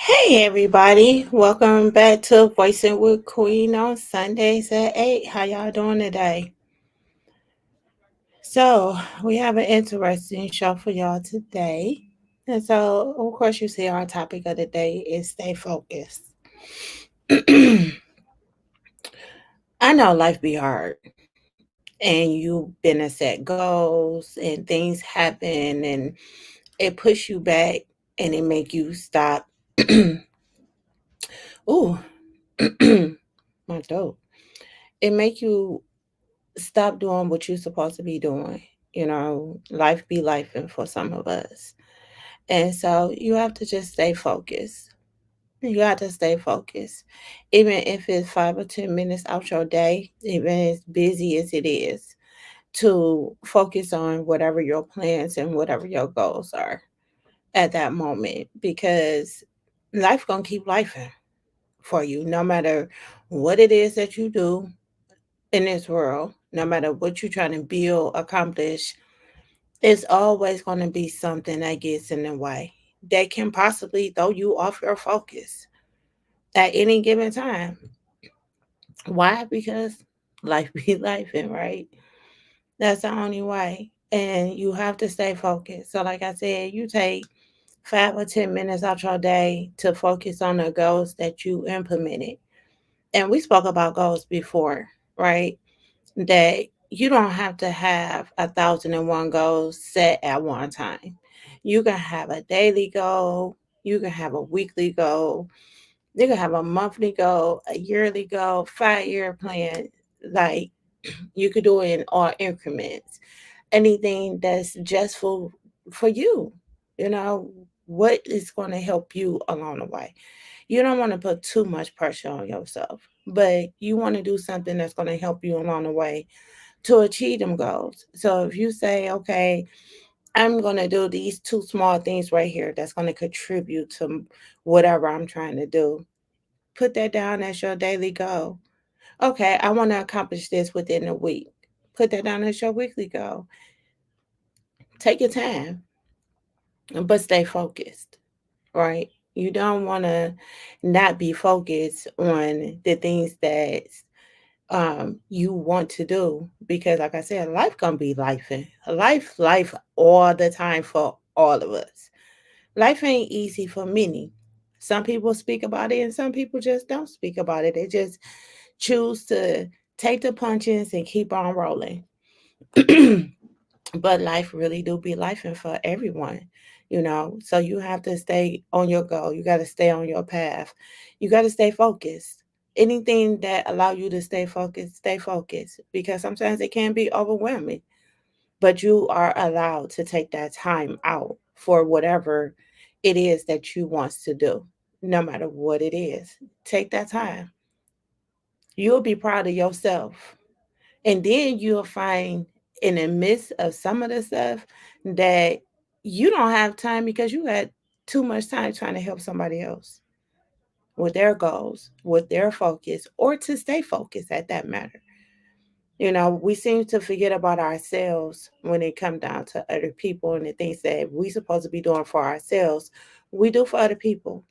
Hey everybody, welcome back to Voicing with Queen on Sundays at 8. How y'all doing today? So, we have an interesting show for y'all today. And so, of course, you see our topic of the day is stay focused. I know life be hard and you've been to set goals and things happen and it push you back and it make you stop. Ooh, my throat. It make you stop doing what you're supposed to be doing. Life be life and for some of us. And so you have to just stay focused. You got to stay focused. Even if it's 5 or 10 minutes out your day, even as busy as it is, to focus on whatever your plans and whatever your goals are at that moment. Because life gonna keep lifing for you, no matter what it is that you do in this world, no matter what you're trying to build, accomplish, it's always going to be something that gets in the way that can possibly throw you off your focus at any given time. Why? Because life be life, right? That's the only way. And you have to stay focused. So, like I said, you take 5 or 10 minutes out your day to focus on the goals that you implemented. And we spoke about goals before, right? That you don't have to have 1,001 goals set at one time. You can have a daily goal, you can have a weekly goal, you can have a monthly goal, a yearly goal, 5 year plan. Like you could do it in all increments. Anything that's just for you, you know, what is going to help you along the way. You don't want to put too much pressure on yourself, but you want to do something that's going to help you along the way to achieve them goals. So if you say, okay, I'm going to do these two small things right here that's going to contribute to whatever I'm trying to do, put that down as your daily goal. Okay, I want to accomplish this within a week. Put that down as your weekly goal. Take your time, but stay focused, right? You don't want to not be focused on the things that you want to do because like I said, life gonna be life and life all the time for all of us. Life ain't easy for many. Some people speak about it and some people just don't speak about it. They just choose to take the punches and keep on rolling. But life really do be life and for everyone. So you have to stay on your goal. You got to stay on your path. You got to stay focused. Anything that allow you to stay focused because sometimes it can be overwhelming, but you are allowed to take that time out for whatever it is that you wants to do, no matter what it is. Take that time. You'll be proud of yourself. And then you'll find in the midst of some of the stuff that you don't have time because you had too much time trying to help somebody else with their goals, with their focus, or to stay focused at that matter. We seem to forget about ourselves when it comes down to other people and the things that we supposed to be doing for ourselves, we do for other people.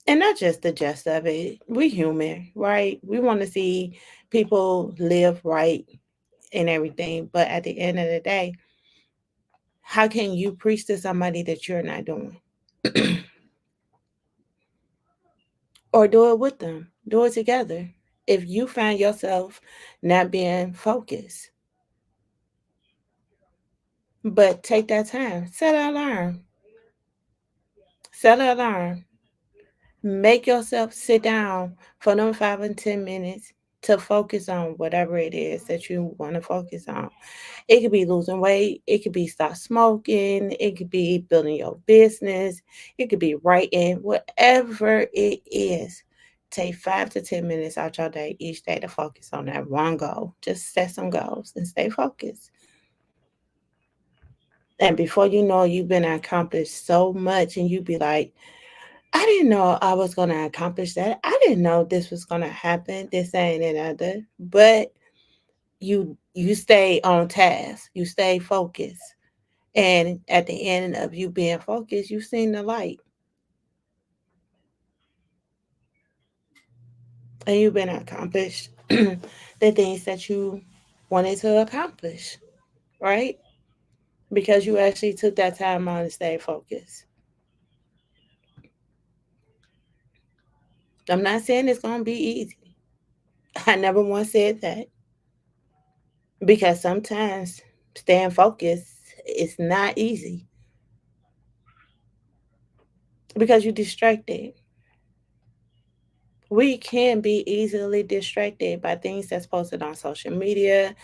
And not just the gist of it. We human, right? We want to see people live right and everything. But at the end of the day, how can you preach to somebody that you're not doing? Or do it with them? Do it together. If you find yourself not being focused, but take that time, set an alarm, set an alarm. Make yourself sit down for them 5 and 10 minutes to focus on whatever it is that you want to focus on. It could be losing weight. It could be stop smoking. It could be building your business. It could be writing, whatever it is. Take 5 to 10 minutes out your day each day to focus on that one goal. Just set some goals and stay focused. And before you know, you've been accomplished so much, and you be like, I didn't know I was going to accomplish that. I didn't know this was going to happen. This ain't another. But you stay on task. You stay focused. And at the end of you being focused, you've seen the light. and you've been accomplished the things that you wanted to accomplish, right? Because you actually took that time out and stayed focused. I'm not saying it's going to be easy. I never once said that, because sometimes staying focused is not easy because you're distracted. We can be easily distracted by things that's posted on social media,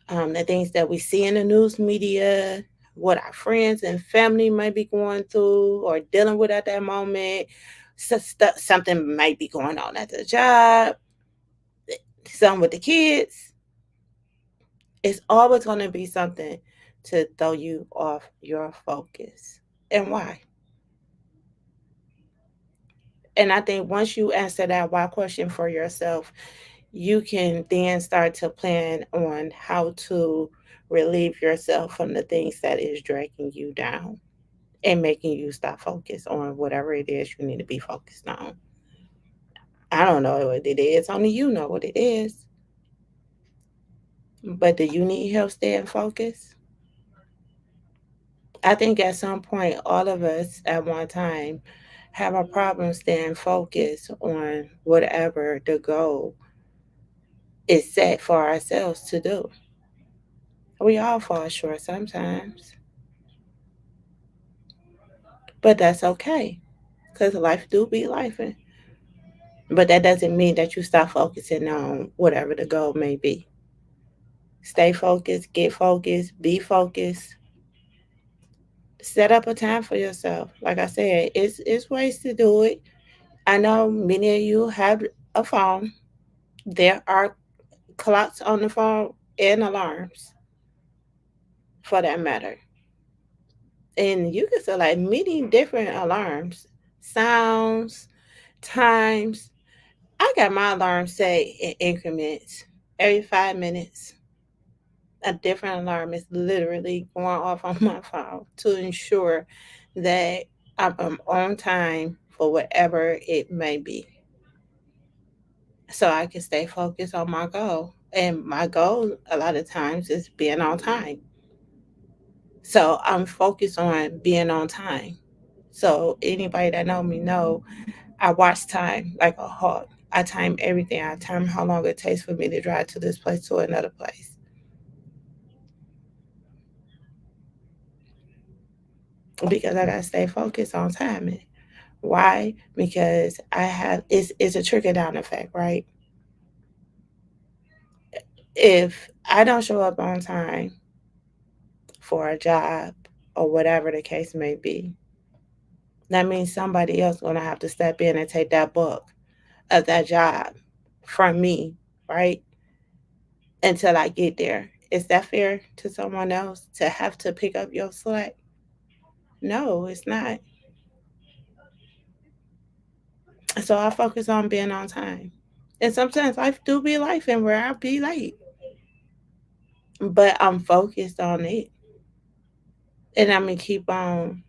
the things that we see in the news media, what our friends and family might be going through or dealing with at that moment. Something might be going on at the job, something with the kids. It's always going to be something to throw you off your focus. And why? And I think once you answer that why question for yourself, you can then start to plan on how to relieve yourself from the things that is dragging you down and making you stop focus on whatever it is you need to be focused on. I don't know what it is. Only you know what it is. But do you need help staying focused? I think at some point, all of us at one time have a problem staying focused on whatever the goal is set for ourselves to do. We all fall short sometimes, but that's okay because life do be life. But that doesn't mean that you stop focusing on whatever the goal may be. Stay focused, get focused, be focused. Set up a time for yourself. Like I said, it's ways to do it. I know many of you have a phone. There are clocks on the phone and alarms for that matter. And you can select many different alarms, sounds, times. I got my alarm set in increments. Every 5 minutes, a different alarm is literally going off on my phone to ensure that I'm on time for whatever it may be. So I can stay focused on my goal. And my goal a lot of times is being on time. So I'm focused on being on time. So anybody that know me know I watch time like a hawk. I time everything. I time how long it takes for me to drive to this place to another place because I gotta stay focused on timing. Why? Because I have it's a trickle down effect, right? If I don't show up on time for a job or whatever the case may be, that means somebody else gonna have to step in and take that book of that job from me, right? Until I get there. Is that fair to someone else to have to pick up your slack? No, it's not. So I focus on being on time. And sometimes life do be life and where I'll be late. But I'm focused on it. And I'm gonna keep on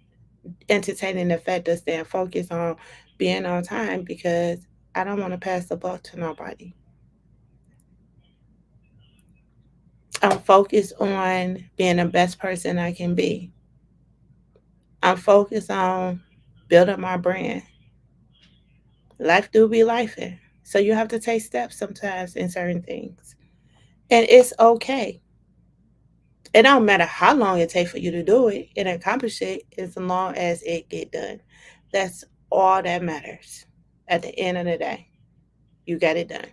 entertaining the fact of staying focused on being on time because I don't want to pass the buck to nobody. I'm focused on being the best person I can be. I'm focused on building my brand. Life do be life. So you have to take steps sometimes in certain things. And it's okay. It don't matter how long it takes for you to do it and accomplish it as long as it get done. That's all that matters. At the end of the day, you got it done.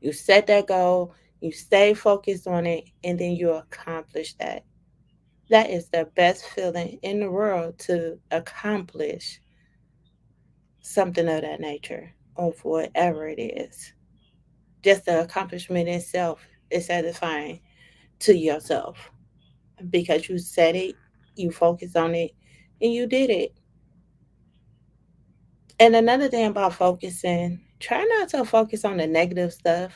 You set that goal, you stay focused on it, and then you accomplish that. That is the best feeling in the world to accomplish something of that nature or whatever it is. Just the accomplishment itself is satisfying to yourself because you said it, you focused on it, and you did it. And another thing about focusing, try not to focus on the negative stuff.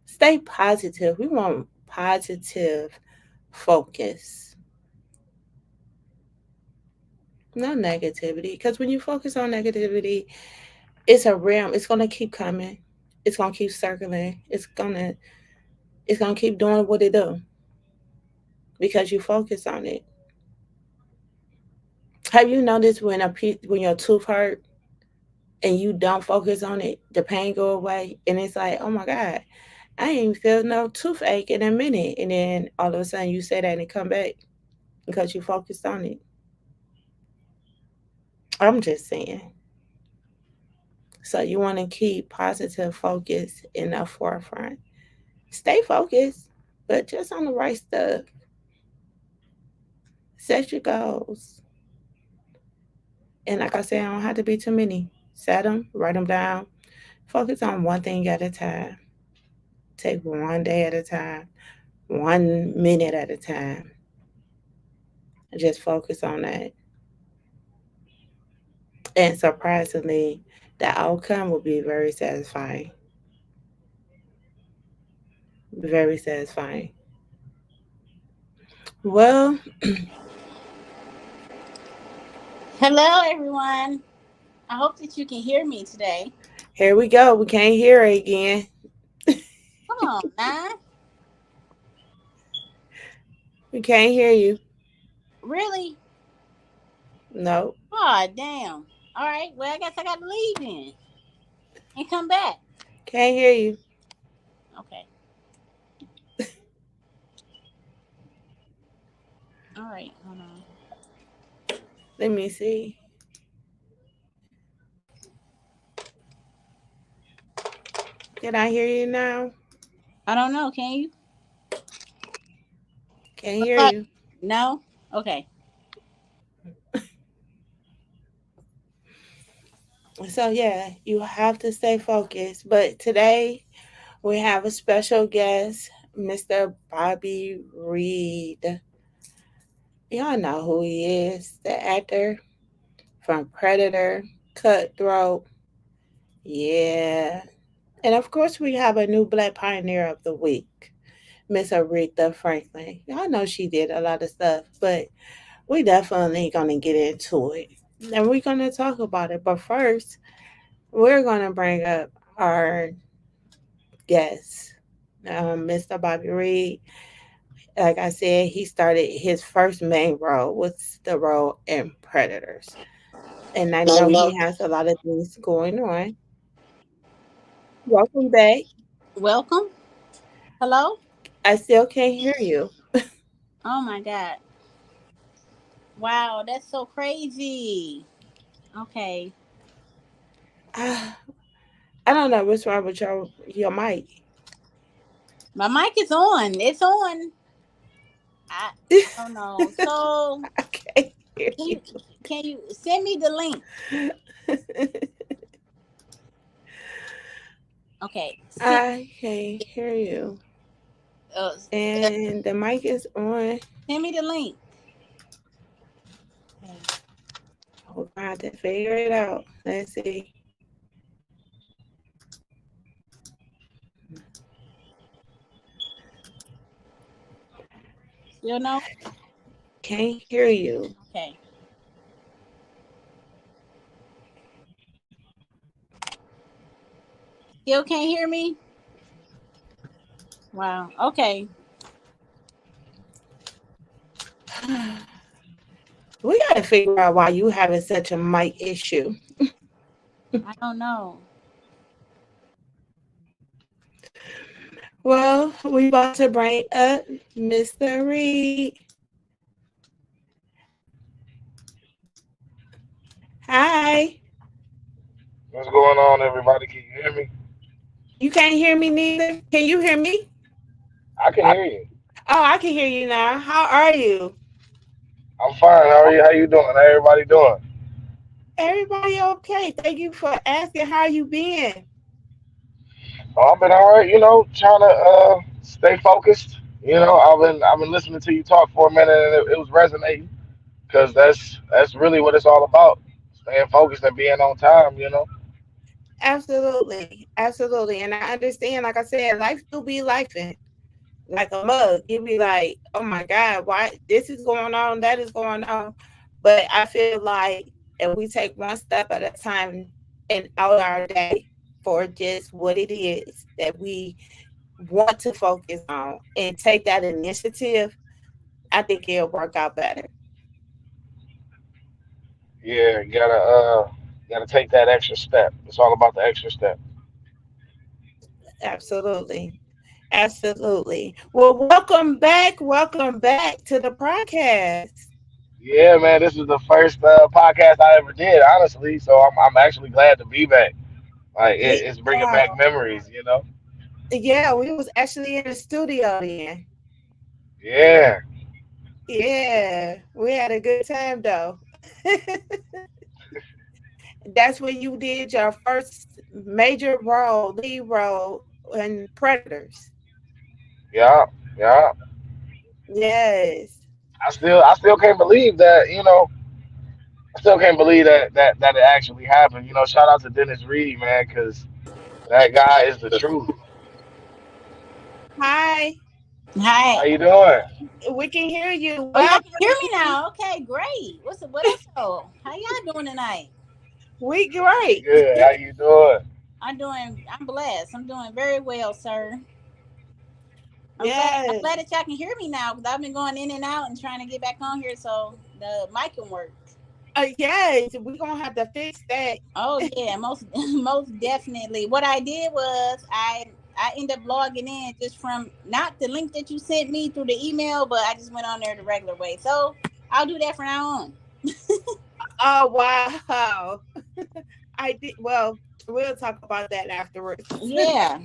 Stay positive. We want positive focus, no negativity. Because when you focus on negativity, It's a realm. It's gonna keep coming. It's gonna keep circling. It's gonna keep doing what it do because you focus on it. Have you noticed when your tooth hurt and you don't focus on it, the pain go away, and it's like, oh my god, I ain't even feel no toothache in a minute, and then all of a sudden you say that and it come back because you focused on it. I'm just saying. So you want to keep positive focus in the forefront. Stay focused, but just on the right stuff. Set your goals. And like I said, I don't have to be too many. Set them, write them down. Focus on one thing at a time. Take one day at a time, 1 minute at a time. Just focus on that. And surprisingly, the outcome will be very satisfying. Very satisfying. Well, Hello, everyone. I hope that you can hear me today. here we go. We can't hear it again. Come on, man. We can't hear you. Really? No, Oh, damn. All right. Well, I guess I got to leave then and come back. can't hear you. Okay. All right. Hold on. Let me see. Can I hear you now? I don't know. Can you? Can't What hear about? you. No? Okay. So yeah, you have to stay focused. But today we have a special guest, Mr. Bobby Reid. Y'all know who he is, the actor from Predator, Cutthroat. Yeah. And of course, we have a new Black Pioneer of the Week, Miss Aretha Franklin. Y'all know she did a lot of stuff, but we definitely gonna get into it. And we're gonna talk about it. But first, we're gonna bring up our guest, Mr. Bobby Reid. Like I said, he started his first main role was the role in Predators. And I I know know. he has a lot of things going on. Welcome back. Welcome. Hello? I still can't hear you. Oh, my God. Wow. That's so crazy. Okay. Ah, I don't know what's wrong with your mic. My mic is on. It's on. I, I don't know. So, I can't hear can you. you, can you send me the link? Okay. I can't hear you. And the mic is on. Send me the link. Okay. We're gonna have to figure it out. Let's see. Still no? Can't hear you. Okay. Still can't hear me? Wow. Okay. We gotta figure out why you having such a mic issue. I don't know. Well, we about to bring up Mr. Reed. Hi. What's going on, everybody? Can you hear me? You can't hear me neither? Can you hear me? I can hear you. Oh, I can hear you now. How are you? I'm fine. How are you? How you doing? How everybody doing? Everybody okay? Thank you for asking. How you been? Oh, I've been all right. Trying to stay focused. I've been listening to you talk for a minute, and it was resonating because that's really what it's all about. Staying focused and being on time. Absolutely. Absolutely. And I understand, like I said, life do be lifing like a mug. You be like, oh my God, why this is going on, that is going on. But I feel like if we take one step at a time and out our day for just what it is that we want to focus on and take that initiative, I think it'll work out better. Yeah, gotta take that extra step. It's all about the extra step. Absolutely. Absolutely. Well, welcome back. Welcome back to the podcast. Yeah, man, this is the first podcast I ever did, honestly. So I'm actually glad to be back. Like it's bringing Yeah. back memories, you know. Yeah, we was actually in the studio then. Yeah, Yeah, we had a good time though. That's when you did your first major role, lead role in Predators. yeah, yeah. Yes. I still can't believe that. I still can't believe that it actually happened. Shout out to Dennis Reed, man, because that guy is the truth. Hi. How Hi. you doing? We can hear you. Oh, y'all can hear Welcome. me now. Okay, great. What up, though? How y'all doing tonight? We We great. good. How you doing? I'm blessed. I'm doing very well, sir. I'm Yes. glad that y'all can hear me now because I've been going in and out and trying to get back on here so the mic can work. Yes, we're gonna have to fix that. Oh yeah, most most definitely. What I did was I ended up logging in just from not the link that you sent me through the email, but I just went on there the regular way. So I'll do that from now on. Oh wow. I did well, we'll talk about that afterwards. Yeah.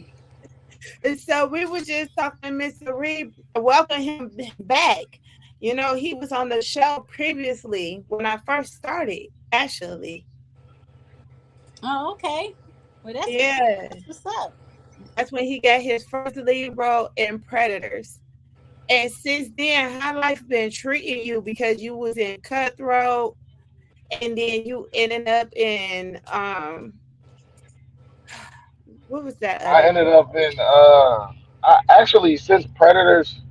And so we were just talking to Mr. Reed, welcome him back. You know, he was on the show previously when I first started, actually. Oh, okay. Well, Yeah. that's what's up. That's when he got his first lead role in Predators. And since then, how life been treating you because you was in Cutthroat and then you ended up in what was that I other ended up in I actually since Predators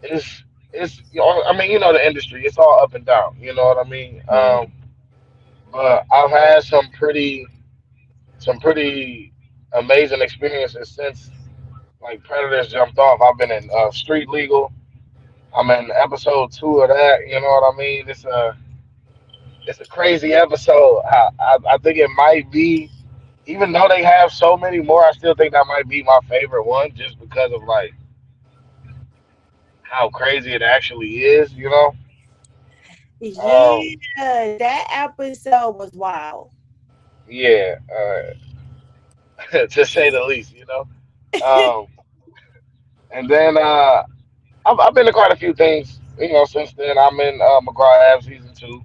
is I mean the industry, it's all up and down, you know what I mean. one? But I've had some pretty amazing experiences since like Predators jumped off. I've been in Street Legal. I'm in episode 2 of that. You know what I mean? It's a crazy episode. I think it might be, even though they have so many more, I still think that might be my favorite one, just because of like how crazy it actually is. Um, Yeah, that episode was wild. yeah, to say the least. Um, and then I've been to quite a few things. Since then I'm in McGraw Ave season 2.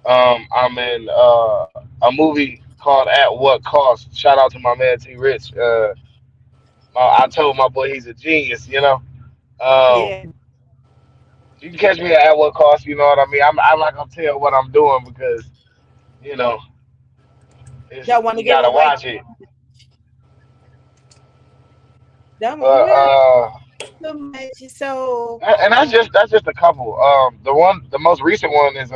I'm in a movie called At What Cost. Shout out to my man T Rich. I told my boy he's a genius. Um, Yeah, you can catch me at what cost. You know what I mean. I'm not gonna tell what I'm doing because you know don't want to you give gotta away watch it. don't But we don't too much. So and that's just a couple. The most recent one is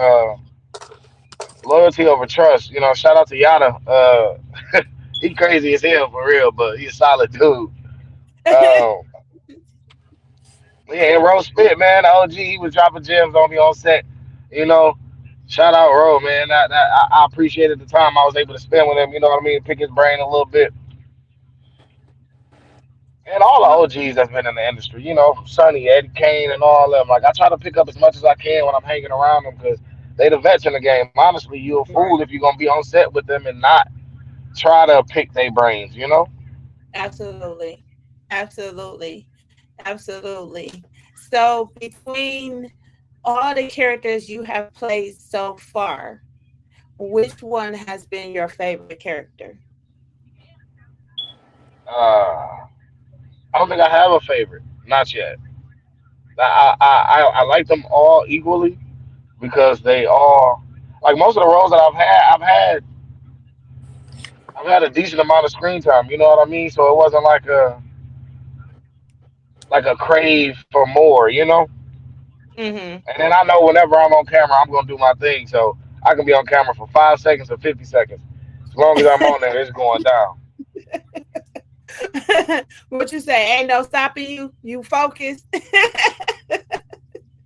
loyalty over trust. Shout out to Yada. He crazy as hell for real, but he's a solid dude. Um, yeah, and Ro Spit, man, OG, he was dropping gems on me on set. You know, shout out Ro, man. I appreciated the time I was able to spend with him. You know what I mean? Pick his brain a little bit. And all the OGs that's been in the industry, from Sonny, Eddie Kane, and all of them. Like, I try to pick up as much as I can when I'm hanging around them because they the vets in the game. Honestly, you a fool if you're going to be on set with them and not try to pick their brains. absolutely, absolutely, absolutely. So between all the characters you have played so far, which one has been your favorite character? I don't think I have a favorite. Not yet. I like them all equally because they all, like most of the roles that I've had a decent amount of screen time. You know what I mean? So it wasn't like a crave for more. Mm-hmm. And then I know whenever I'm on camera, I'm gonna do my thing. So I can be on camera for 5 seconds or 50 seconds. As long as I'm on there, it's going down. What you say? Ain't no stopping you. You focused. That's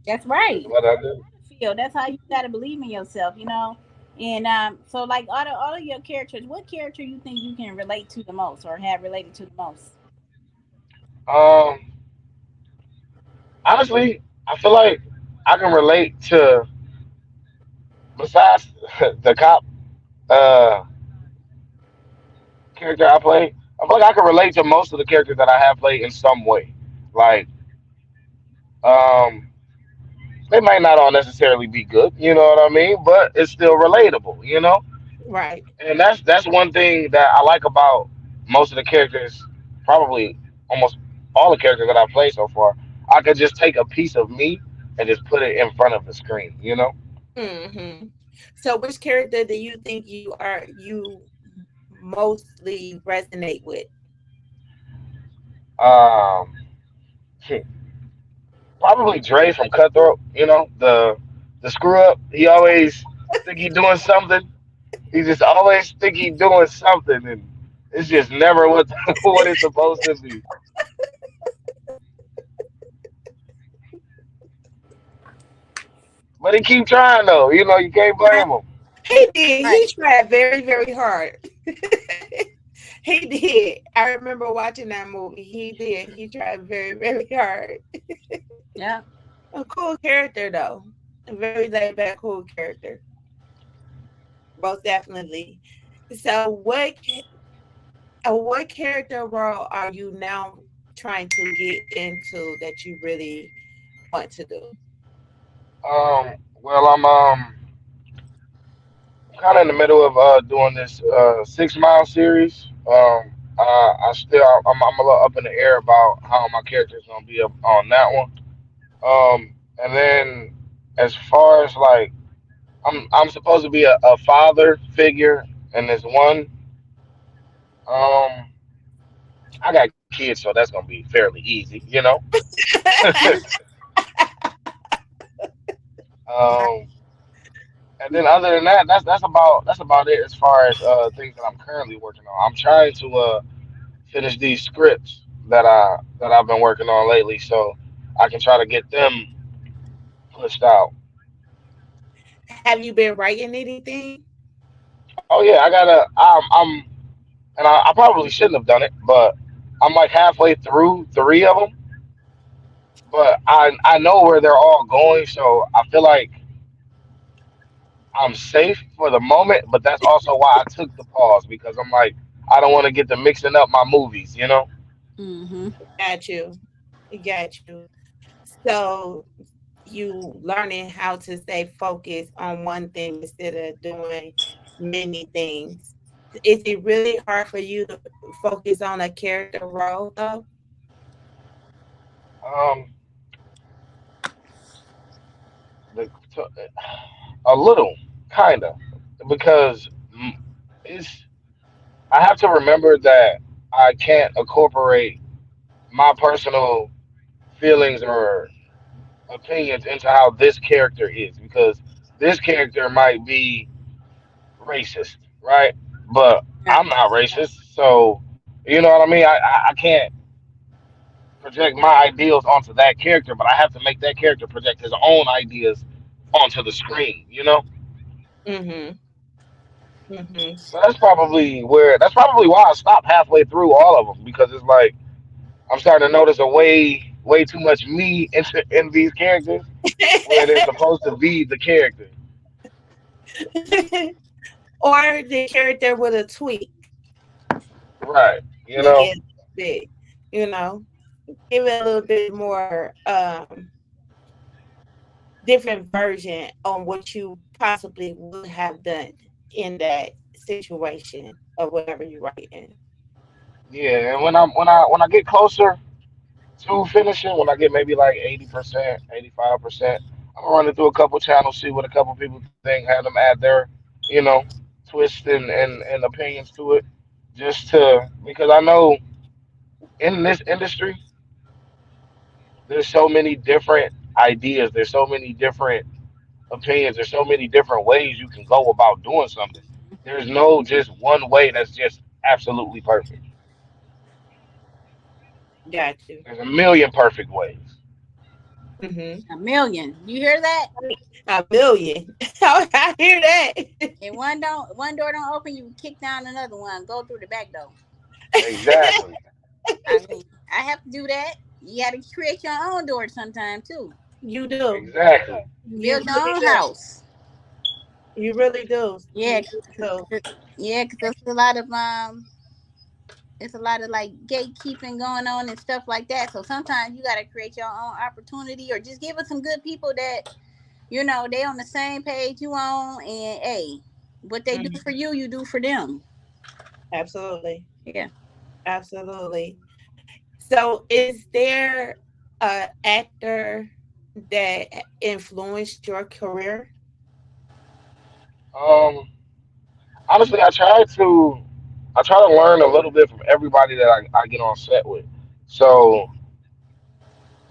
That's right. what I do. Feel. That's how you gotta believe in yourself, you know. And so like all of your characters, what character you think you can relate to the most or have related to the most? Um, Honestly, I feel like I can relate to besides the cop uh character I play. I feel like I can relate to most of the characters that I have played in some way. Like, um, they might not all necessarily be good, you know what I mean? But it's still relatable, you know. Right. And that's one thing that I like about most of the characters, probably almost all the characters that I've played so far. I could just take a piece of me and just put it in front of the screen, you know. Hmm. So, which character do you think you mostly resonate with? Um, Probably Dre from Cutthroat. You know, the screw up. He always think he doing something. He just always think he doing something, and it's just never what what it's supposed to be. But he keep trying though. You know, you can't Right. blame him. He did. Right. He tried very, very hard. He did. I remember watching that movie. He did. He tried very, very hard. Yeah. A cool character, though. A very laid back, cool character. Most definitely. So, what character role are you now trying to get into that you really want to do? Well, I'm kind of in the middle of doing this 6 mile series. I still I'm a little up in the air about how my character is gonna be up on that one. And then as far as like I'm supposed to be a father figure in this one. Um, I got kids, so that's gonna be fairly easy, you know. Right. um, and then other than that, that's about it as far as things that I'm currently working on. I'm trying to finish these scripts that I've been working on lately, so I can try to get them pushed out. Have you been writing anything? Oh yeah, I'm and I probably shouldn't have done it, but I'm like halfway through three of them. But I know where they're all going, so I feel like I'm safe for the moment. But that's also why I took the pause because I'm like I don't want to get to mixing up my movies, you know? Mm-hmm. Got you. Got you. So you learning how to stay focused on one thing instead of doing many things. Is it really hard for you to focus on a character role though? Um, the, a little, kinda, because it's I have to remember that I can't incorporate my personal feelings or opinions into how this character is because this character might be racist, right? But Right. I'm not racist, so you know what I mean. I can't project my ideals onto that character, but I have to make that character project his own ideas onto the screen. You know, Mhm. Mhm. so that's probably why I stopped halfway through all of them because it's like I'm starting to notice a way too much me in these characters where they're supposed to be the character, Or the character with a tweak. right? You Tweak know. it a bit, you know. Give it a little bit more different version on what you possibly would have done in that situation or whatever you're writing. Yeah, and when I get closer to finishing, when I get maybe like 80%, 85%, I'm gonna run it through a couple channels, see what a couple people think, have them add their, you know, twist and opinions to it, just to because I know in this industry there's so many different ideas, there's so many different opinions, there's so many different ways you can go about doing something. There's no just one way that's just absolutely perfect. Got you. There's a million perfect ways. Mm-hmm. A million. You hear that? A million. I hear that. If one door don't open, you kick down another one. Go through the back door. Exactly. I mean, I have to do that. You got to create your own door sometime too. You do. Exactly. You Build your really own do. house. You really do. Yeah, You really do. yeah, because there's a lot of it's a lot of like gatekeeping going on and stuff like that. So sometimes you got to create your own opportunity, or just give us some good people that they on the same page you on, and hey, what they do Mhm. for you, you do for them. Absolutely. Yeah. Absolutely. So, is there a actor that influenced your career? Um, honestly, I try to learn a little bit from everybody that I get on set with. So,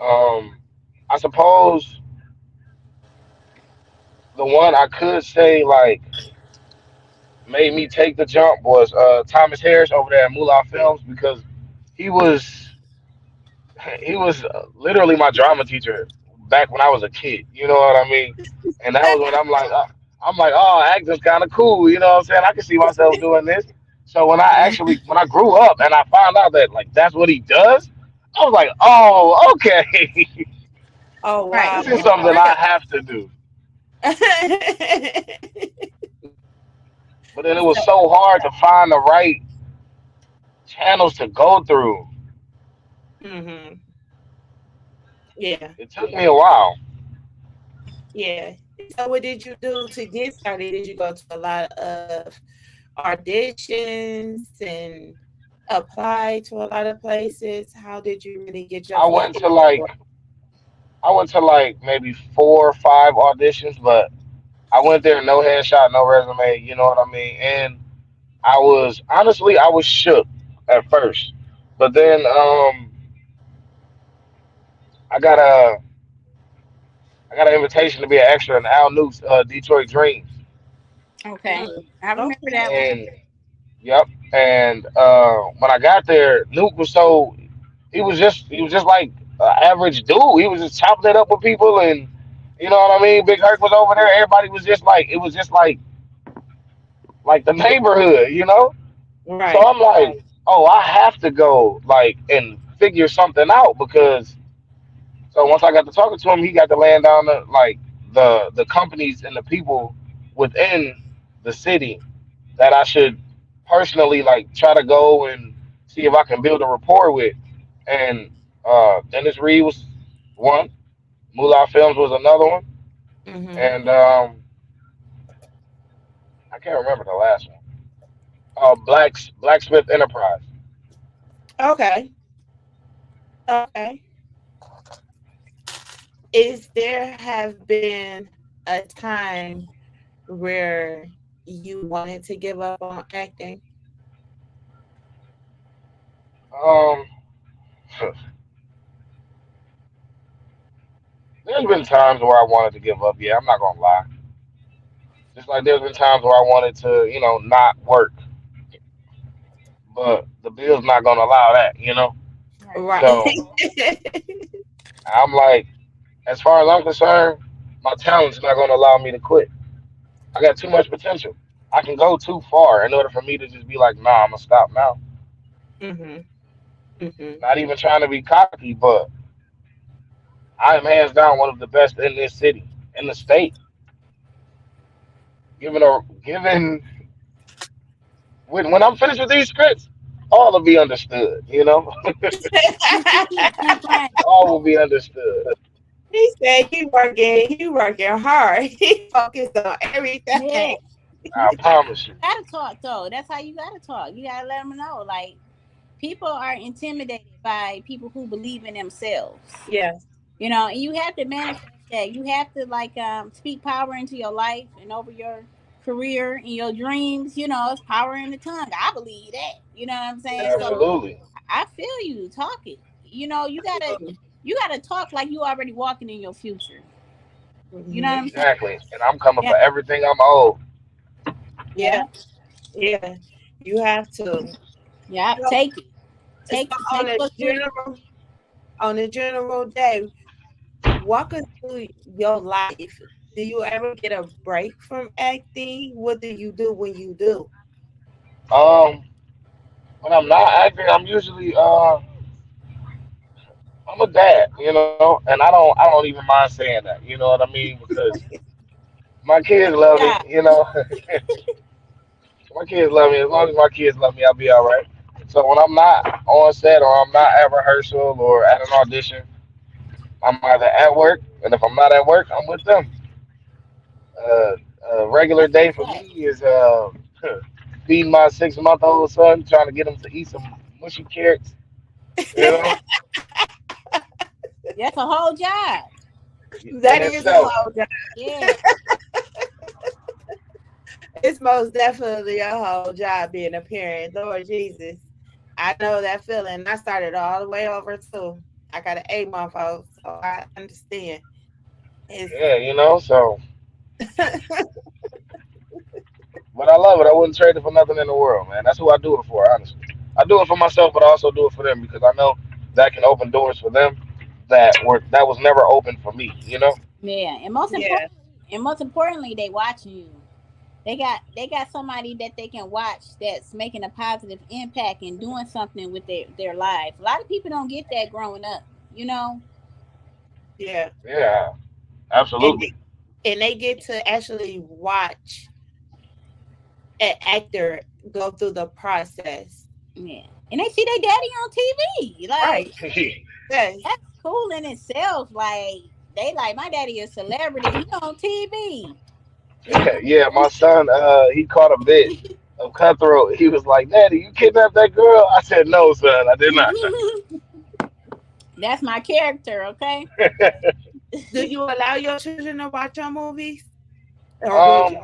um, I suppose the one I could say like made me take the jump was Thomas Harris over there at Moolah Films because he was he was literally my drama teacher back when I was a kid. You know what I mean? And that was when I'm like, oh, acting's kind of cool. You know what I'm saying? I can see myself doing this. So when I grew up and I found out that like that's what he does, I was like, oh, okay, Oh, Right. wow. this is something I have to do. But then it was So, so hard to find the right channels to go through. hmm, yeah, It took me a while. yeah. So, what did you do to get started? Did you go to a lot of auditions and apply to a lot of places? How did you really get your I foot went in to the door? like I went to like maybe 4 or 5 auditions, but I went there no headshot, no resume. You know what I mean? And I was shook at first, but then I got a I got an invitation to be an extra in Al Newt's Detroit Dreams, Okay. Mm, I remember okay. that one. and yep. And when I got there, Nuke was he was just like an average dude. He was just chopping it up with people, and you know what I mean. Big Herc was over there. Everybody was just like it was just like the neighborhood, you know. So Right. I'm like, oh, I have to go like and figure something out because so once I got to talking to him, he got to laying down the companies and the people within the city that I should personally like try to go and see if I can build a rapport with. And Dennis Reed was one, Moolah Films was another one, Mm-hmm. and I can't remember the last one. Blacksmith Enterprise. Okay. Okay. Is there have been a time where you wanted to give up on acting? Um, there's been times where I wanted to give up. Yeah, I'm not gonna lie. Just like there's been times where I wanted to, not work, but the bill's not gonna allow that, you know. Right. Right. So I'm like, as far as I'm concerned, my talent's not gonna allow me to quit. I got too much potential. I can go too far in order for me to just be like, nah, I'm gonna stop now. Mm-hmm. Mm-hmm. Not even trying to be cocky, but I am hands down one of the best in this city, in the state. Given when I'm finished with these scripts, all will be understood. You know, Keep playing. all will be understood. He said you working hard. He focused on Yeah. everything. I promise you. Gotta talk though. That's how you gotta talk. You gotta let them know. Like, people are intimidated by people who believe in themselves. Yes. And you have to manifest that. You have to like speak power into your life and over your career and your dreams. It's power in the tongue. I believe that. You know what I'm saying? So Absolutely. I feel you. Talk it. You gotta talk like you already walking in your future. You know Mm-hmm. what I'm saying? Exactly. And I'm coming Yeah. for everything I'm owed. Yeah. Yeah. Yeah, you have to. Yeah, So, take it. so Take what's good. on a general day, walk us through your life. Do you ever get a break from acting? What do you do when you do? Um, when I'm not acting, I'm usually I'm a dad, and I don't even mind saying that. You know what I mean? Because my kids love me. Yeah. My kids love me. As long as my kids love me, I'll be all right. So when I'm not on set or I'm not at rehearsal or at an audition, I'm either at work, and if I'm not at work, I'm with them. Uh, a regular That's day what's for me up. is feeding my 6-month-old son, trying to get him to eat some mushy carrots. You know, That's a whole job. in That is a itself. whole job. Yeah. It's most definitely a whole job being a parent. Lord Jesus. I know that feeling. I started all the way over too. I got an 8 month old, so I understand. It's Yeah, so. But I love it. I wouldn't trade it for nothing in the world, man. That's who I do it for, honestly. I do it for myself, but I also do it for them because I know that can open doors for them that was never open for me. Yeah. yeah, And most importantly, they watching you. They got somebody that they can watch that's making a positive impact and doing something with their life. A lot of people don't get that growing up, you know? yeah. Yeah, And absolutely. they get to actually watch an actor go through the process. Yeah. And they see their daddy on TV. Like, Right. Yes. that's cool in itself. Like, they like, my daddy is a celebrity. He on TV. Yeah. Yeah, my son, he caught a bit of cutthroat. He was like, "Daddy, you kidnapped that girl?" I said, "No, son, I did not." That's my character, okay? Do you allow your children to watch your movies? Or would you?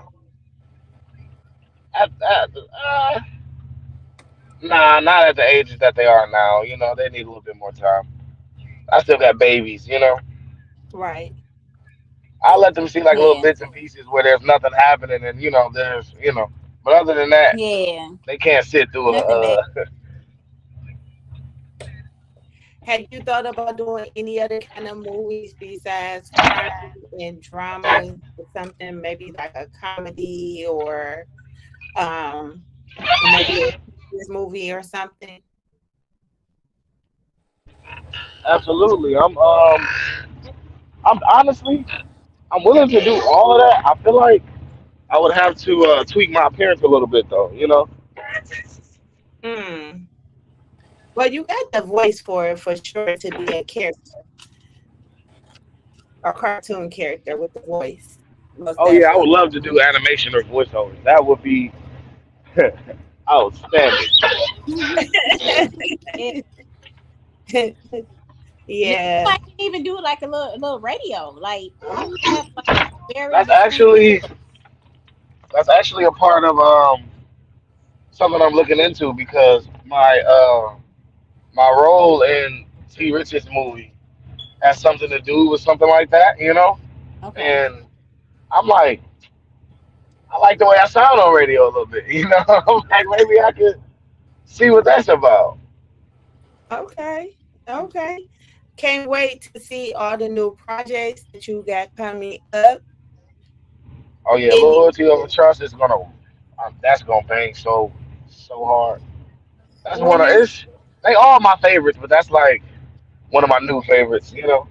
um, nah, not at the ages that they are now. They need a little bit more time. I still got babies. Right. I let them see like little Yeah. bits and pieces where there's nothing happening, and there's. But other than that, Yeah. they can't sit through Nothing bad. a. Have you thought about doing any other kind of movies besides crime and drama? Something maybe like a comedy or um maybe a serious movie or something? Absolutely, I'm honestly, I'm willing to do all of that. I feel like I would have to tweak my appearance a little bit, though. Mm. Well, you got the voice for sure to be a character, a cartoon character with the voice, most Oh yeah, I would definitely. love to do animation or voiceovers. That would be outstanding. Yeah. Yeah. Yeah. I can even do like a little radio. Like, you have like very That's distinct. actually that's actually a part of something I'm looking into because my role in T. Rich's movie has something to do with something like that. Okay. And I'm like, I like the way I sound on radio a little bit. I'm like, maybe I could see what that's about. Okay. Okay. Can't wait to see all the new projects that you got coming up. Oh yeah, Any loyalty over trust is that's gonna bang so hard. That's one when of is it's they all my favorites, but that's like one of my new favorites. Yeah.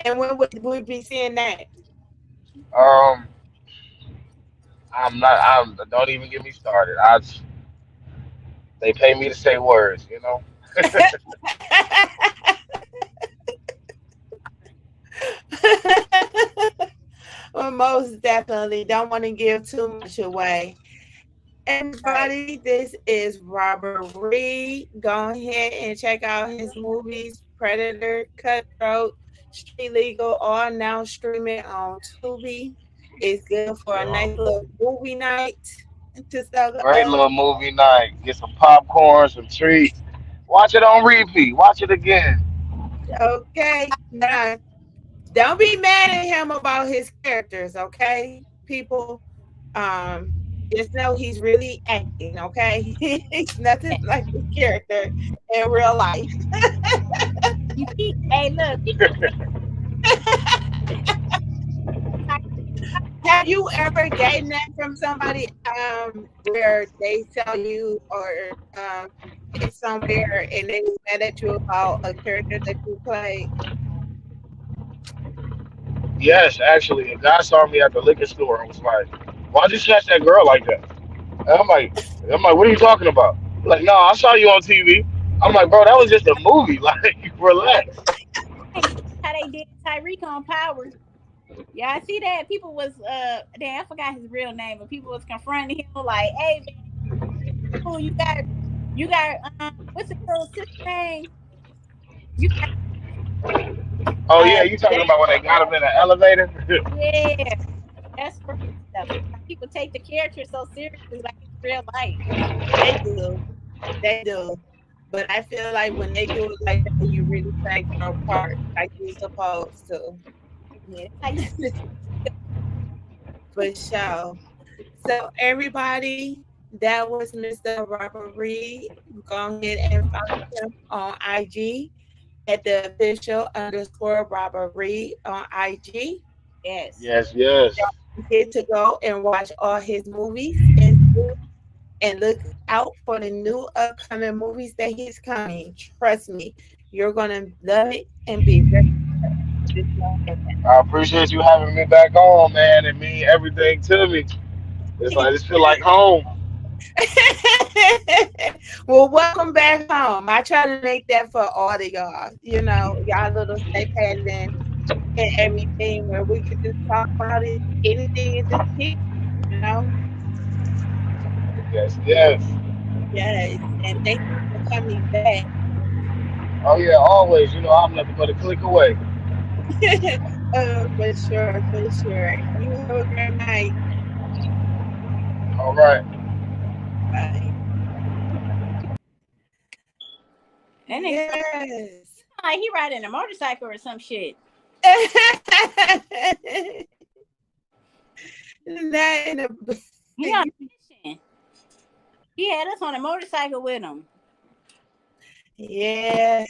and when would we be seeing that? Um, I'm not. Don't even get me started. They pay me to say words. Well, most definitely don't want to give too much away. Right. Everybody, this is Robert Reid. Go ahead and check out his movies Predator, Cutthroat, Street Legal, all now streaming on Tubi. It's good for a Yeah. nice little movie night to suck Great up. little movie night. Get some popcorn, some treats. Watch it on repeat. Watch it again. Okay. Now, don't be mad at him about his characters, okay, people? Um, just know he's really acting, okay? He's nothing Yeah. like his character in real life. Hey, look, Have you ever gotten that from somebody where they tell you or it's somewhere and they was mad at you about a character that you played? Yes, actually, a guy saw me at the liquor store and was like, "Why'd you snatch that girl like that?" And I'm like, "What are you talking about?" He's like, "No, I saw you on TV." I'm like, "Bro, that was just a movie. Like, relax." how they did Tyreek on Power. Yeah, I see that people was damn, I forgot his real name, but people was confronting him like, "Hey man, cool, you got what's the girl's sister name? You got Oh yeah, you talking They about when they got him in the elevator? yeah, that's crazy stuff. How people take the character so seriously like it's real life. they do. They do. But I feel like when they do it like that, you really play your part like you're supposed to. Yeah, that's how you For sure. So everybody, that was Mr. Robert Reid. Go ahead and follow him on IG at the official underscore Robert Reid on IG. yes. Yes, yes. Don't forget to go and watch all his movies and look out for the new upcoming movies that he's coming. Trust me, you're gonna love it and be very just know I appreciate you having me back on, man. It mean everything to me. It's like this feel like home. that. Well, welcome back home. I try to make that for all of y'all. You know, y'all little safe haven and everything where we could just talk about it, anything and just keep, you know. Yes, yes. Yes. And thank you for coming back. Oh yeah, always. You know, I'm nothing but a click away. For sure, for sure. You have a great night. All right. Bye. That nigga sound Yes. like he riding a motorcycle or some shit. That in a He on a mission. He had us on a motorcycle with him. yeah,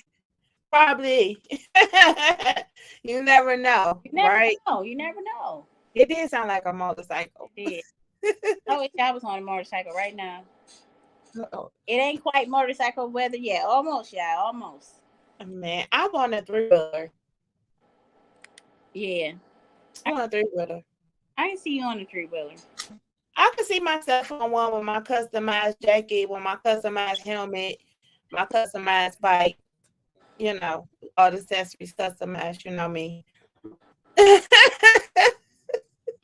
probably. You never know, You never right? know. You never know. It did sound like a motorcycle. It did. I wish I was on a motorcycle right now. Oh, It ain't quite motorcycle weather yet. Almost, yeah, almost. man, I want a three-wheeler. Yeah. I want a three-wheeler. I can see you on a three wheeler. I can see myself on one with my customized jacket, with my customized helmet, my customized bike, you know, all the accessories customized, you know me.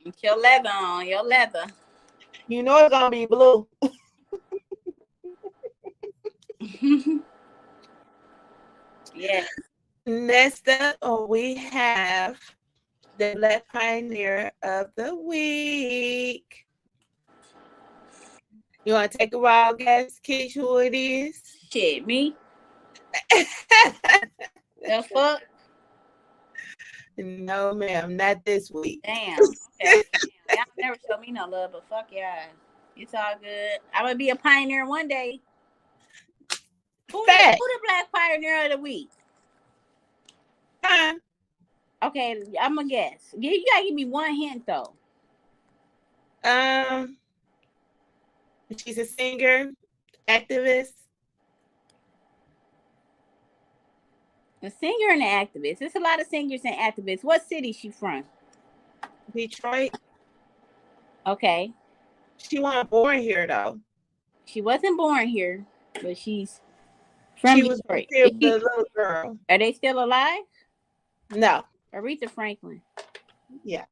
With your leather on, your leather. You know it's gonna be blue. Yeah. Next up, we have the Black Pioneer of the Week. You want to take a wild guess, Kish, who it is? Shit, me? The fuck? No, ma'am, not this week. Damn. Okay. Damn. Y'all never show me no love, but fuck y'all. It's all good. I'm gonna be a pioneer one day. Fact. Who the Black Pioneer of the Week? Time. Okay, I'm gonna guess. You gotta give me one hint though. Um, she's a singer, activist. A singer and an activist. There's a lot of singers and activists. What city she from? Detroit. Okay. She wasn't born here though. She wasn't born here, but she's from She was Detroit. here with a little girl. Are they still alive? No. Aretha Franklin. Yeah.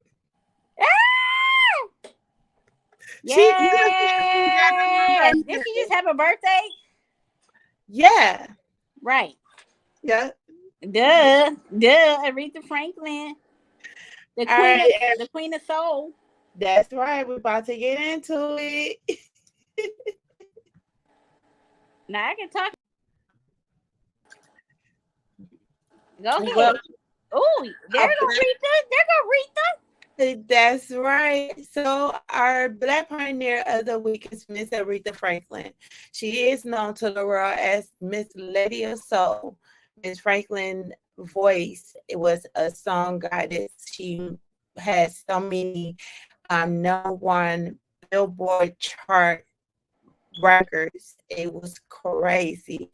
Ah! You know, she got Yes. the Did she just have a birthday? yeah. Right. Yeah. Duh. Aretha Franklin. The All queen of right. the queen of soul. That's right. We're about to get into it. Now I can talk. Go Well, ahead. Oh, there go Rita. There go Rita. That's right. So our Black Pioneer of the Week is Miss Aretha Franklin. She is known to the world as Miss Lady of Soul. Miss Franklin voice, it was a song goddess. She has so many number one Billboard chart records. It was crazy.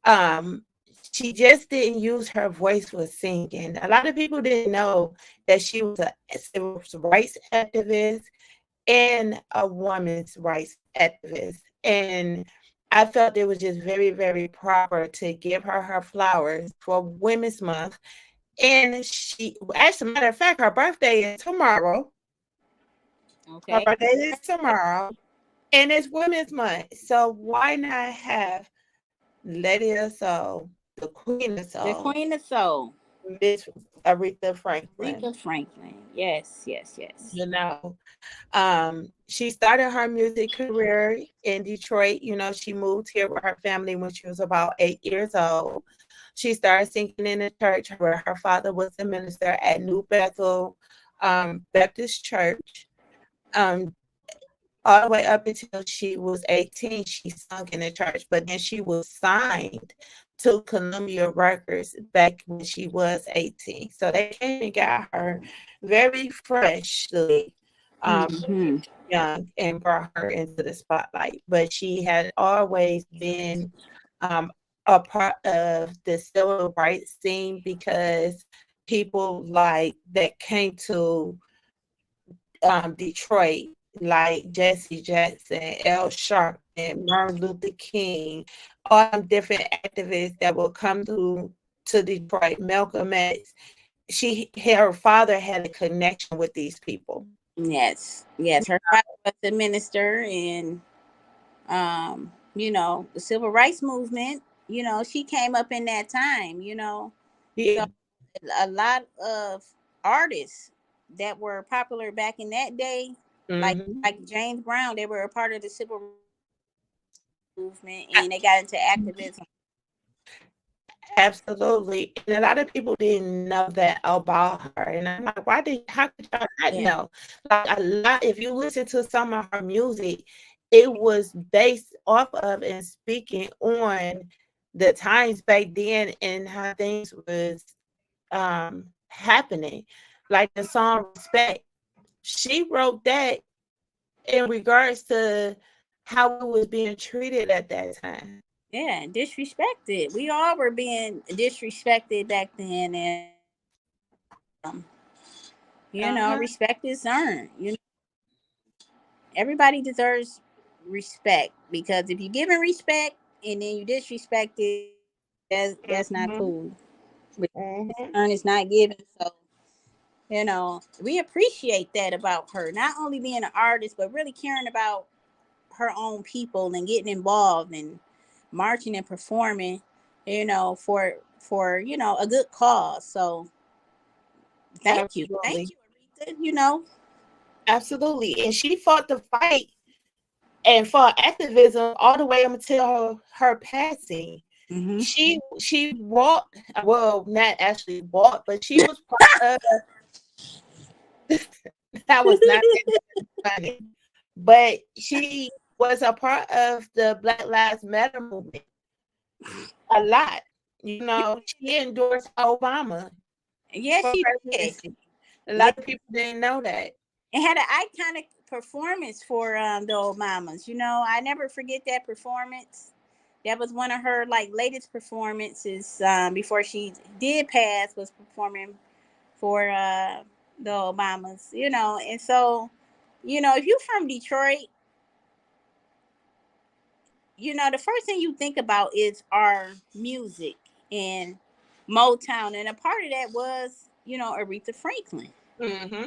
Um, she just didn't use her voice for singing. A lot of people didn't know that she was a civil rights activist and a woman's rights activist. And I felt it was just very, very proper to give her her flowers for Women's Month. And she, as a matter of fact, her birthday is tomorrow. Her Okay. birthday is tomorrow, and it's Women's Month. So why not have Lady of Soul, the Queen of The Soul, Queen of Soul, Miss Aretha Franklin? Aretha Franklin. Yes, yes, yes. You know, she started her music career in Detroit. You know, she moved here with her family when she was about 8 years old. She started singing in the church where her father was a minister at New Bethel Baptist Church. Um, all the way up until she was 18, she sung in the church, but then she was signed to Columbia Records back when she was 18. So they came and got her very freshly, Mm-hmm. young, and brought her into the spotlight. But she had always been um, a part of the civil rights scene because people like that came to Detroit, like Jesse Jackson, L. Sharpton, Martin Luther King, all them different activists that will come to Detroit, Malcolm X. Her father had a connection with these people. Yes, yes. Her father was a minister, and the civil rights movement. She came up in that time. So Yeah. a lot of artists that were popular back in that day, like Hmm. like James Brown, they were a part of the civil movement, and they got into activism. Absolutely. And a lot of people didn't know that about her. And I'm like, how could y'all not Yeah. know? Like a lot, if you listen to some of her music, it was based off of and speaking on the times back then and how things was happening. Like the song Respect. She wrote that in regards to how we was being treated at that time. Yeah, disrespected. We all were being disrespected back then, and Uh-huh. respect is earned. Everybody deserves respect, because if you're giving respect and then you disrespect it, that's not Mhm. cool. But Mhm. earn is not given, so we appreciate that about her. Not only being an artist, but really caring about her own people and getting involved and marching and performing, for a good cause. So thank Absolutely. you, Aretha. Absolutely. And she fought the fight and fought activism all the way up until her passing. Hmm. She walked, well, not actually walked, but she was part of that was not funny. But she was a part of the Black Lives Matter movement a lot. You know, she endorsed Obama Yes, for she did. presidency. A Yeah, lot of people didn't know that. and had an iconic performance for the Obamas. I never forget that performance. That was one of her like latest performances before she did pass. Was performing for the Obamas. And so if you're from Detroit, the first thing you think about is our music and Motown, and a part of that was Aretha Franklin. Hmm.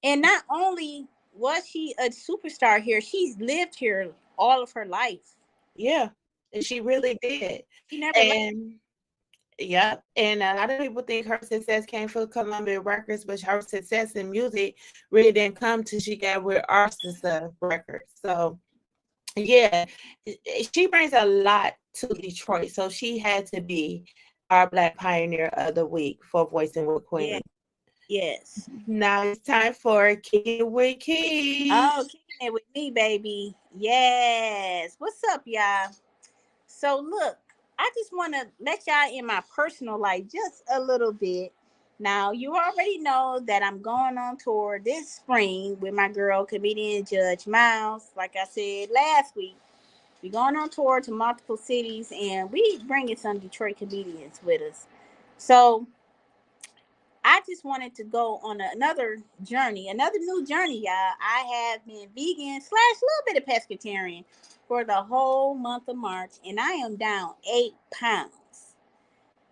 And not only was she a superstar here, she's lived here all of her life. Yeah, and she really did. She never left. And yep, and a lot of people think her success came from Columbia Records, but her success in music really didn't come till she got with Arista Records. So yeah, she brings a lot to Detroit. So she had to be our Black Pioneer of the Week for Voicing with Yeah, Queen. Yes. Now it's time for Kicking It With Oh, Kesh. kicking it with me, baby. Yes. What's up, y'all? So look, I just want to let y'all in my personal life just a little bit. Now, you already know that I'm going on tour this spring with my girl, comedian Judge Miles. Like I said last week, we're going on tour to multiple cities, and we bringing some Detroit comedians with us. So I just wanted to go on another journey, another new journey, y'all. I have been vegan slash little bit of pescatarian for the whole month of March, and I am down 8 pounds.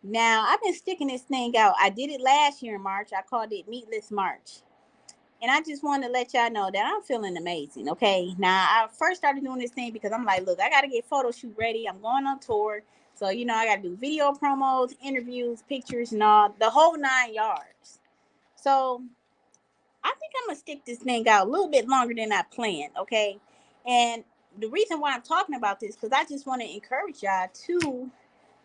Now, I've been sticking this thing out. I did it last year in March. I called it Meatless March. And I just want to let y'all know that I'm feeling amazing, okay? Now, I first started doing this thing because I'm like, look, I got to get photo shoot ready. I'm going on tour. So, I got to do video promos, interviews, pictures, and all, the whole 9 yards. So I think I'm gonna stick this thing out a little bit longer than I planned, okay? And the reason why I'm talking about this because I just want to encourage y'all to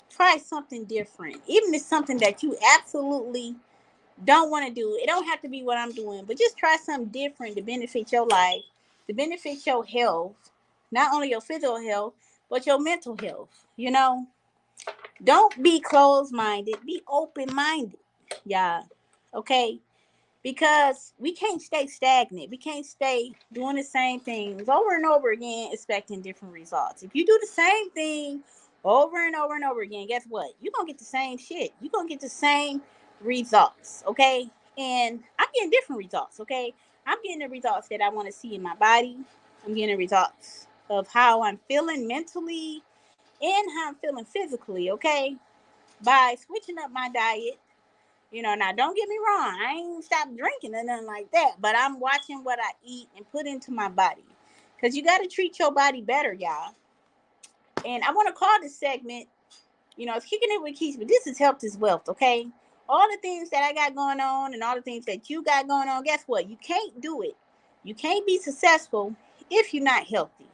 try something different, even if it's something that you absolutely don't want to do. It don't have to be what I'm doing, but just try something different to benefit your life, to benefit your health, not only your physical health but your mental health. Don't be closed minded, be open minded, y'all. Okay, because we can't stay stagnant. We can't stay doing the same things over and over again, expecting different results. If you do the same thing over and over and over again, guess what? You're going to get the same shit. You're going to get the same results, okay? And I'm getting different results, okay? I'm getting the results that I want to see in my body. I'm getting the results of how I'm feeling mentally and how I'm feeling physically, okay? By switching up my diet, now don't get me wrong. I ain't stopped drinking or nothing like that. But I'm watching what I eat and put into my body. Because you got to treat your body better, y'all. And I want to call this segment, it's Kicking It With Keys, but this is Health is Wealth, okay? All the things that I got going on and all the things that you got going on, guess what? You can't do it. You can't be successful if you're not healthy.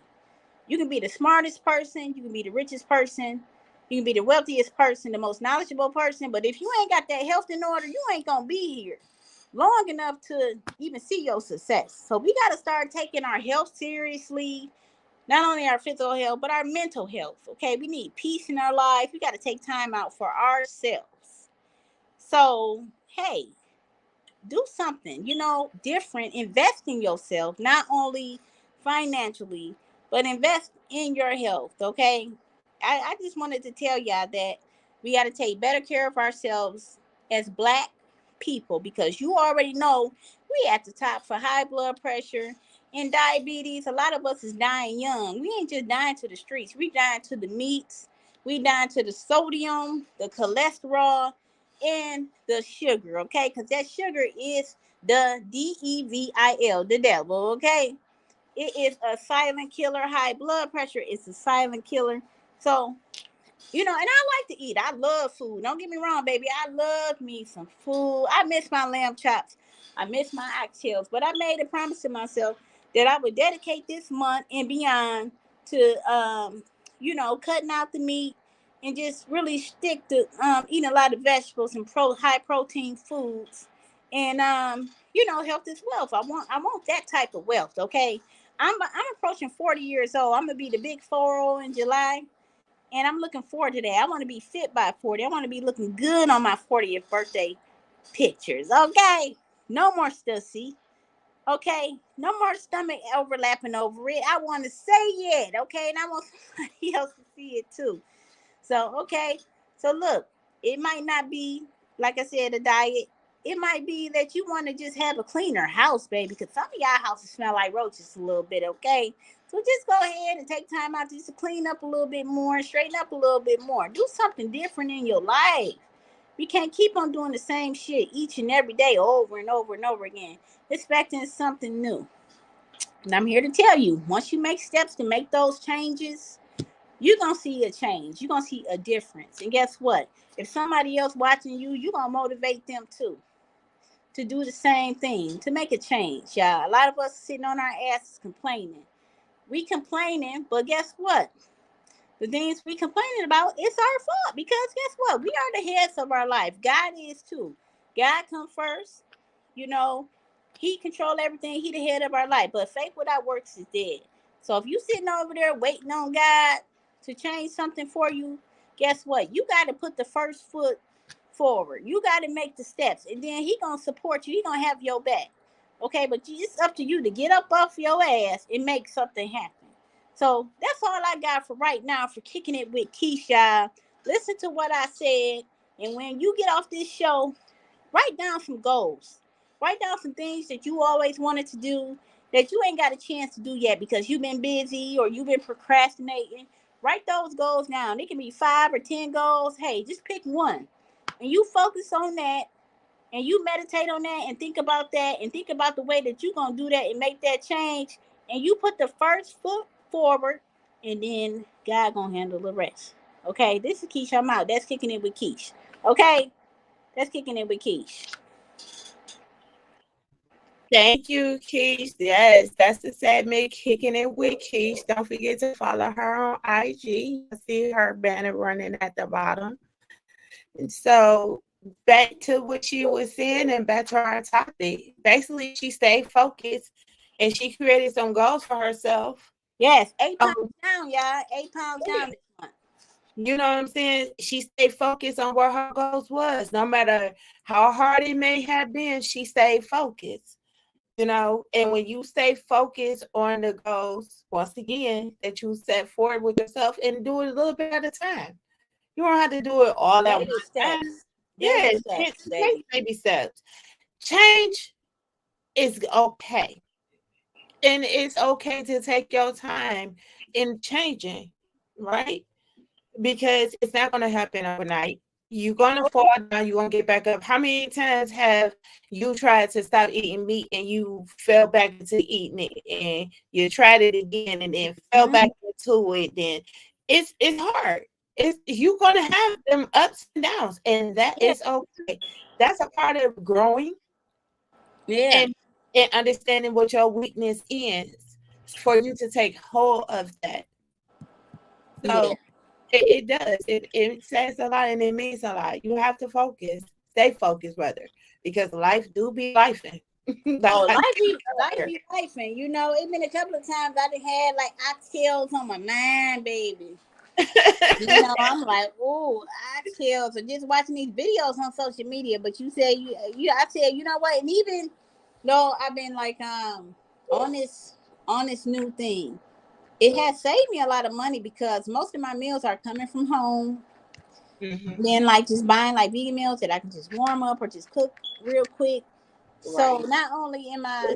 You can be the smartest person, you can be the richest person, you can be the wealthiest person, the most knowledgeable person, but if you ain't got that health in order, you ain't gonna be here long enough to even see your success. So we gotta start taking our health seriously, not only our physical health, but our mental health. Okay, we need peace in our life. We gotta take time out for ourselves. So, hey, do something, different. Invest in yourself, not only financially, but invest in your health, okay? I just wanted to tell y'all that we got to take better care of ourselves as Black people because you already know we at the top for high blood pressure and diabetes. A lot of us is dying young. We ain't just dying to the streets. We dying to the meats. We dying to the sodium, the cholesterol, and the sugar, okay? Because that sugar is the devil, the devil, okay? It is a silent killer. High blood pressure is a silent killer. So, and I like to eat. I love food. Don't get me wrong, baby. I love me some food. I miss my lamb chops. I miss my oxtails. But I made a promise to myself that I would dedicate this month and beyond to, cutting out the meat and just really stick to eating a lot of vegetables and high protein foods. And health is wealth. I want that type of wealth. Okay, I'm approaching 40 years old. I'm gonna be the big 40 in July. And I'm looking forward to that. I want to be fit by 40. I want to be looking good on my 40th birthday pictures. Okay. No more stussy. Okay. No more stomach overlapping over it. I want to say it. Okay. And I want somebody else to see it too. So, okay. So, look, it might not be, like I said, a diet. It might be that you want to just have a cleaner house, baby, because some of y'all houses smell like roaches a little bit, okay? So just go ahead and take time out just to clean up a little bit more, straighten up a little bit more. Do something different in your life. We can't keep on doing the same shit each and every day over and over and over again, expecting something new. And I'm here to tell you, once you make steps to make those changes, you're gonna see a change. You're gonna see a difference. And guess what? If somebody else watching you, you're gonna motivate them too to do the same thing, to make a change. Y'all. A lot of us sitting on our asses complaining. We complaining, but guess what? The things we complaining about, it's our fault. Because guess what? We are the heads of our life. God is too. God come first. You know, he control everything. He the head of our life. But faith without works is dead. So if you sitting over there waiting on God to change something for you, guess what? You got to put the first foot forward. You got to make the steps, and then he gonna support you. He gonna have your back. Okay, but it's up to you to get up off your ass and make something happen. So that's all I got for right now for kicking it with Keisha. Listen to what I said, and when you get off this show, write down some goals. Write down some things that you always wanted to do that you ain't got a chance to do yet because you've been busy or you've been procrastinating. Write those goals down. It can be 5 or 10 goals. Hey, just pick one. And you focus on that and you meditate on that and think about that and think about the way that you're going to do that and make that change. And you put the first foot forward and then God going to handle the rest. Okay, this is Keish. I'm out. That's kicking it with Keish. Okay, that's kicking it with Keish. Thank you, Keish. Yes, that's the segment, Kicking It With Keish. Don't forget to follow her on IG. I see her banner running at the bottom. And so back to what she was saying and back to our topic. Basically, she stayed focused and she created some goals for herself. Yes, 8 pounds Um, down, y'all. 8 pounds down this month. you know what I'm saying? She stayed focused on what her goals was. No matter how hard it may have been, she stayed focused. And when you stay focused on the goals, once again, that you set forward with yourself and do it a little bit at a time. You don't have to do it all at one Baby time. steps. Baby Yeah, steps, take baby. baby steps. Change is okay. And it's okay to take your time in changing, right? Because it's not going to happen overnight. You're going to fall down, you're going to get back up. How many times have you tried to stop eating meat and you fell back into eating it and you tried it again and then fell Mm-hmm. back into it? Then it's hard. It's you're going to have them ups and downs, and that Yeah, is okay. That's a part of growing yeah, and and understanding what your weakness is for you to take hold of that. yeah. So it does. It says a lot and it means a lot. You have to focus, stay focused, rather, because life do be lifing. Like Oh, I life said be life, and you know, it been a couple of times I done had like oxtails on my mind, baby. You earlier. know, I'm like, oh, oxtails, or just watching these videos on social media. But you said I said, you know what? And even though I've been like on this new thing, it has saved me a lot of money because most of my meals are coming from home. Mhm. Then like just buying like vegan meals that I can just warm up or just cook real quick. So Right. not only am I,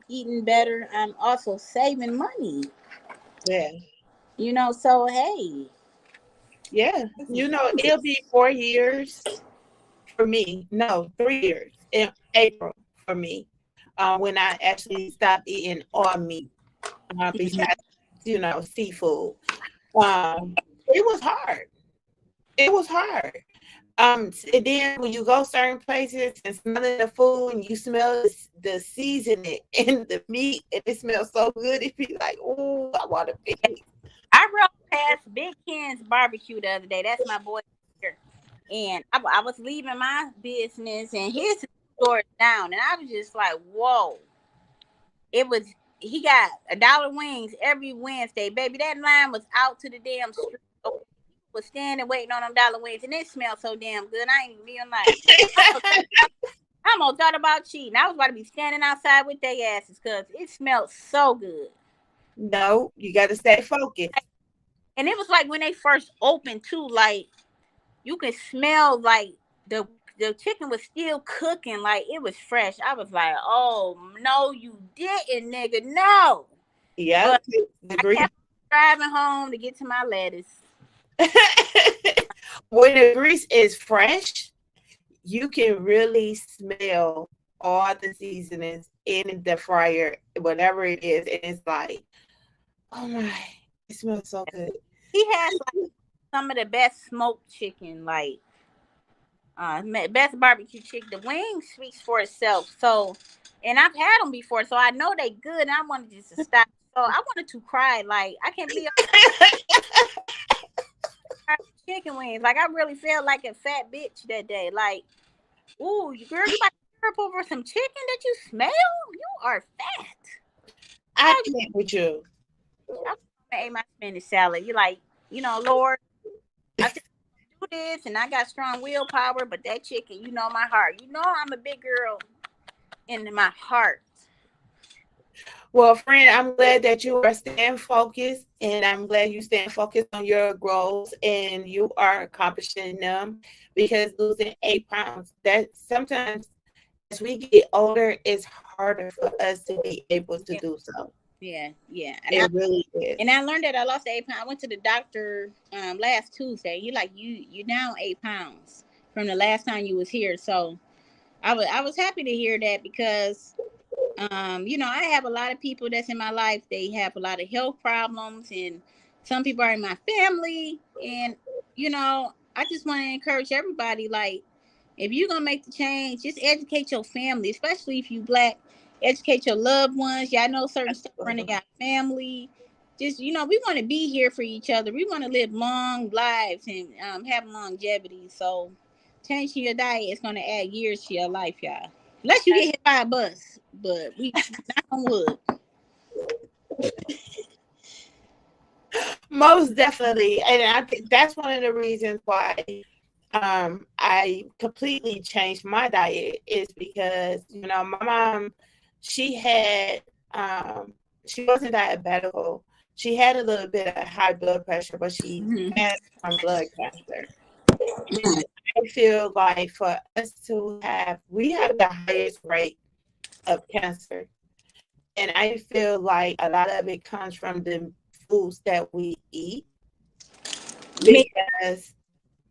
eating better, I'm also saving money. Yeah. So hey, Yeah. It'll be 4 years for me. No, 3 years in April for me. When I actually stopped eating all meat, besides, seafood. It was hard. It was hard. And then when you go certain places and smelling the food and you smell the seasoning in the meat and it smells so good, it be like, oh, I want a piece. I rode past Big Ken's barbecue the other day. That's my boy here. And I was leaving my business and his store down. And I was just like, whoa. It was, he got $1 wings every Wednesday. Baby, that line was out to the damn street. So people was standing waiting on them dollar wings. And it smelled so damn good. I ain't even being like, I almost thought about cheating. I was about to be standing outside with their asses because it smelled so good. No, you got to stay focused. And it was like when they first opened too, like you could smell like the chicken was still cooking, like it was fresh. I was like, oh no, you didn't, nigga, no. Yep, But the I grease. kept driving home to get to my lettuce. When the grease is fresh, you can really smell all the seasonings in the fryer, whatever it is, and it's like, oh my, it smells so good. He has like some of the best smoked chicken, like best barbecue chicken. The wing speaks for itself. So, and I've had them before, so I know they good. And I wanted just to stop. So I wanted to cry. Like I can't believe I tried chicken wings. Like I really felt like a fat bitch that day. Like, ooh, you girl, you about Up over some chicken that you smell? You are fat. I How can't with you. I ate my spinach salad? You like, Lord, I think I do this, and I got strong willpower, but that chicken, my heart. I'm a big girl in my heart. Well, friend, I'm glad that you are staying focused, and I'm glad you staying focused on your goals and you are accomplishing them, because losing 8 pounds, that sometimes as we get older, it's harder for us to be able to Yeah, do so. yeah, yeah. It really is. And I learned that I lost 8 pounds. I went to the doctor last Tuesday. He like you down 8 pounds from the last time you was here. So I was happy to hear that because I have a lot of people that's in my life. They have a lot of health problems, and some people are in my family. And I just want to encourage everybody. Like, if you're gonna make the change, just educate your family, especially if you black. Educate your loved ones. Y'all know certain stuff running Absolutely. your family. Just we want to be here for each other. We want to live long lives and have longevity. So, changing your diet is gonna add years to your life, y'all. Unless you get hit by a bus, but we knock on wood. Most definitely. And I think that's one of the reasons why I completely changed my diet, is because, my mom, she had she wasn't diabetical. She had a little bit of high blood pressure, but she Mhm. passed from blood cancer. And I feel like for us to we have the highest rate of cancer. And I feel like a lot of it comes from the foods that we eat, Mixed because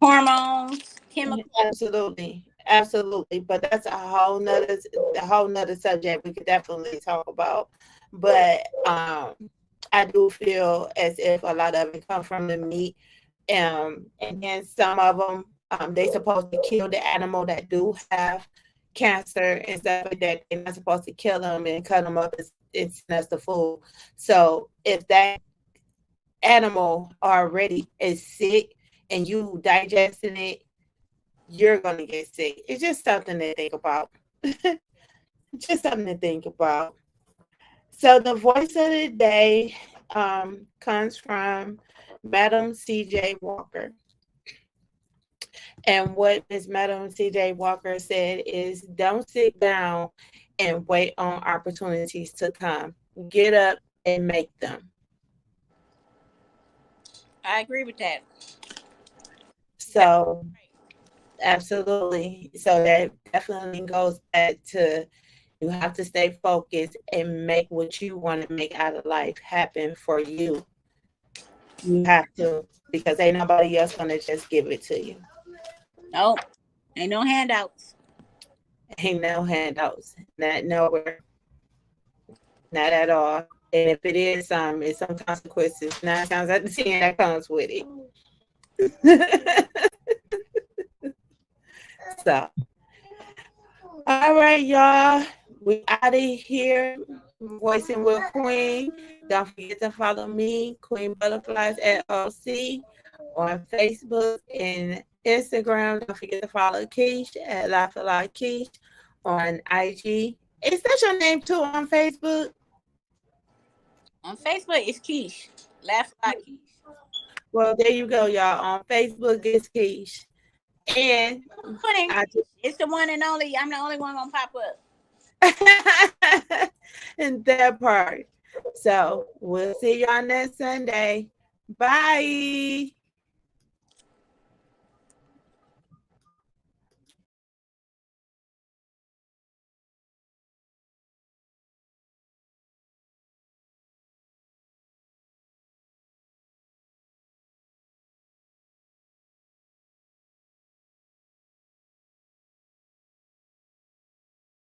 hormones, chemicals. absolutely, absolutely. But that's a whole nother subject we could definitely talk about. But I do feel as if a lot of it comes from the meat. And then some of them, they supposed to kill the animal that do have cancer and stuff like that. They're not supposed to kill them and cut them up and send us the food. So if that animal already is sick and you digesting it, you're gonna get sick. It's just something to think about. Just something to think about. So the voice of the day comes from Madam C.J. Walker. And what Miss Madam C.J. Walker said is, don't sit down and wait on opportunities to come. Get up and make them. I agree with that. That So absolutely. So that definitely goes back to, you have to stay focused and make what you want to make out of life happen for you. You have to, because ain't nobody else gonna just give it to you. nope, ain't no handouts. Ain't no handouts, not nowhere, not at all. And if it is some, it's some consequences. 9 times out of 10, that comes with it. So, all right, y'all. We out of here. Voicing with Queen. Don't forget to follow me, Queen Butterflies LLC, on Facebook and Instagram. Don't forget to follow Keish at Laugh a Lot Keish on IG. Is that your name too on Facebook? On Facebook, it's Keish. Laugh like Keish. Well, there you go, y'all. On Facebook, it's Keish. And Put in I Keish. It's the one and only. I'm the only one gonna pop up. and that part. So we'll see y'all next Sunday. Bye.